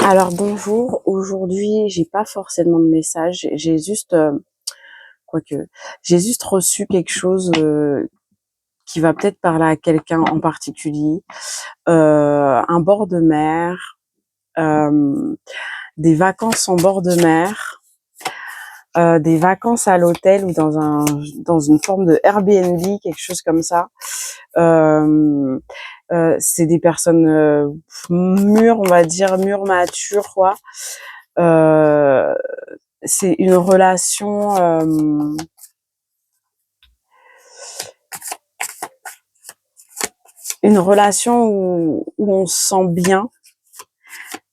Alors bonjour, aujourd'hui j'ai pas forcément de message, j'ai juste quoique j'ai juste reçu quelque chose qui va peut-être parler à quelqu'un en particulier, un bord de mer, euh, des vacances en bord de mer, des vacances à l'hôtel ou dans une forme de Airbnb, quelque chose comme ça. Euh, c'est des personnes mûres, on va dire mûres, matures, quoi. Euh, c'est une relation où on se sent bien,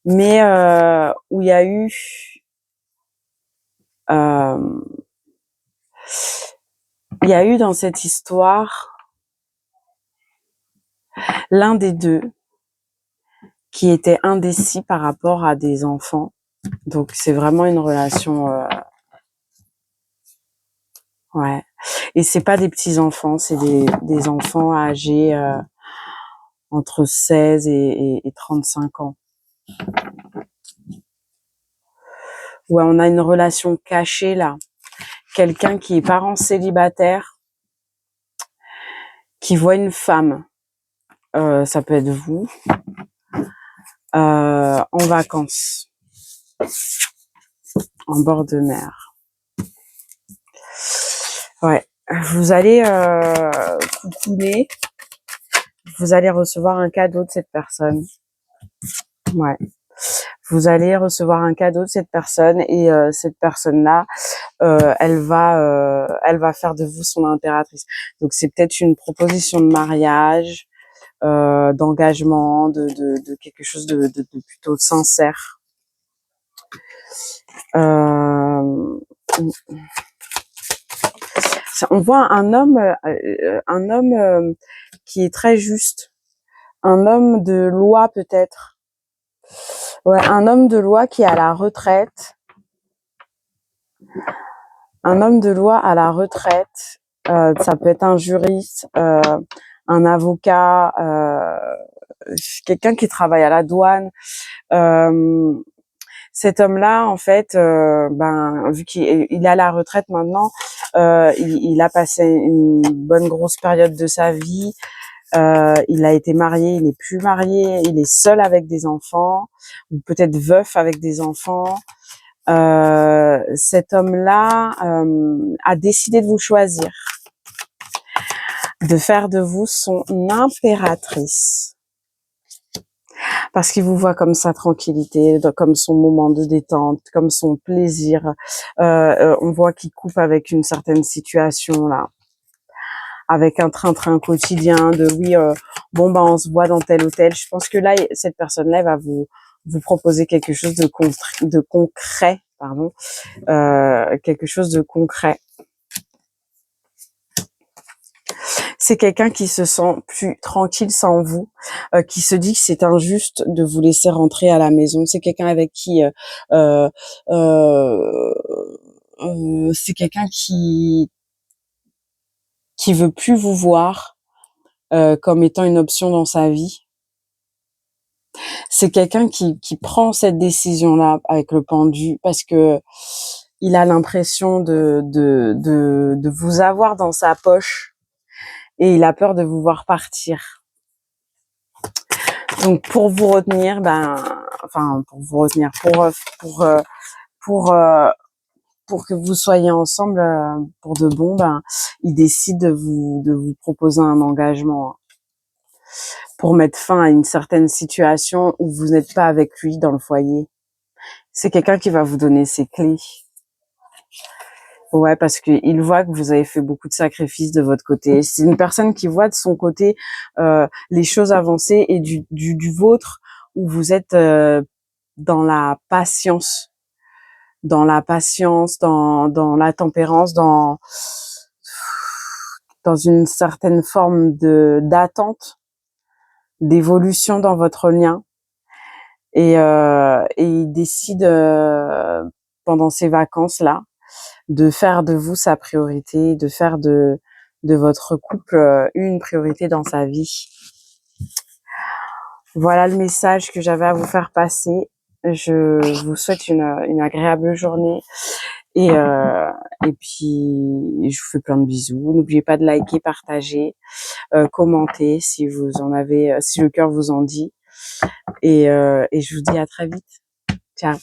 mais où euh, il y a eu dans cette histoire l'un des deux qui était indécis par rapport à des enfants. Donc c'est vraiment une relation, ouais. Et c'est pas des petits enfants, c'est des enfants âgés entre 16 et 35 ans. Ouais, on a une relation cachée là. Quelqu'un qui est parent célibataire, qui voit une femme, ça peut être vous, en vacances, en bord de mer. Ouais, vous allez coucouner, vous allez recevoir un cadeau de cette personne. Ouais, vous allez recevoir un cadeau de cette personne et cette personne-là, elle va faire de vous son impératrice. Donc c'est peut-être une proposition de mariage, d'engagement, de quelque chose de plutôt sincère. Euh, on voit un homme qui est très juste, un homme de loi peut-être. Ouais, un homme de loi qui est à la retraite, un homme de loi à la retraite. Ça peut être un juriste, un avocat, quelqu'un qui travaille à la douane. Euh, Cet homme-là, en fait, vu qu'il est à la retraite maintenant, il a passé une bonne grosse période de sa vie. Il a été marié, il n'est plus marié, il est seul avec des enfants, ou peut-être veuf avec des enfants. Cet homme-là a décidé de vous choisir, de faire de vous son impératrice. Parce qu'il vous voit comme sa tranquillité, comme son moment de détente, comme son plaisir. On voit qu'il coupe avec une certaine situation là, avec un train-train quotidien de oui, on se voit dans tel hôtel. Je pense que là, cette personne-là va vous proposer quelque chose de concret, pardon, quelque chose de concret. C'est quelqu'un qui se sent plus tranquille sans vous, qui se dit que c'est injuste de vous laisser rentrer à la maison. C'est quelqu'un avec qui euh, euh, c'est quelqu'un qui veut plus vous voir comme étant une option dans sa vie. C'est quelqu'un qui prend cette décision-là avec le pendu parce que il a l'impression de vous avoir dans sa poche et il a peur de vous voir partir. Donc pour vous retenir, pour pour que vous soyez ensemble pour de bon, il décide de vous proposer un engagement pour mettre fin à une certaine situation où vous n'êtes pas avec lui dans le foyer. C'est quelqu'un qui va vous donner ses clés. Ouais, parce qu'il voit que vous avez fait beaucoup de sacrifices de votre côté. C'est une personne qui voit de son côté les choses avancer et du vôtre où vous êtes dans la patience, dans la tempérance, dans une certaine forme d'attente, d'évolution dans votre lien. Et il décide pendant ces vacances-là de faire de vous sa priorité, de faire de votre couple une priorité dans sa vie. Voilà le message que j'avais à vous faire passer. Je vous souhaite une agréable journée et, et puis je vous fais plein de bisous. N'oubliez pas de liker, partager, commenter si vous en avez, si le cœur vous en dit. Et je vous dis à très vite. Ciao.